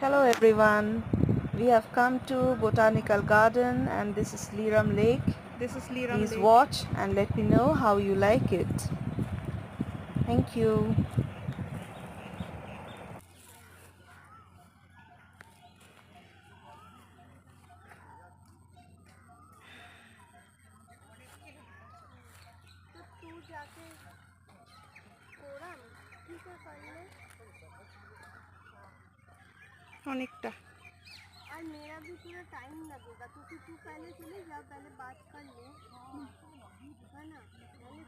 Hello everyone, we have come to Botanical Garden and this is Lerum Lake. This is Lerum Please Lake. watch and let me know how you like it. Thank you. तो तू जाके forum ठीक है कर ले অনেকটা और मेरा भी पूरा टाइम लगेगा क्योंकि तू पहले चले जा पहले बात कर ले है ना पहले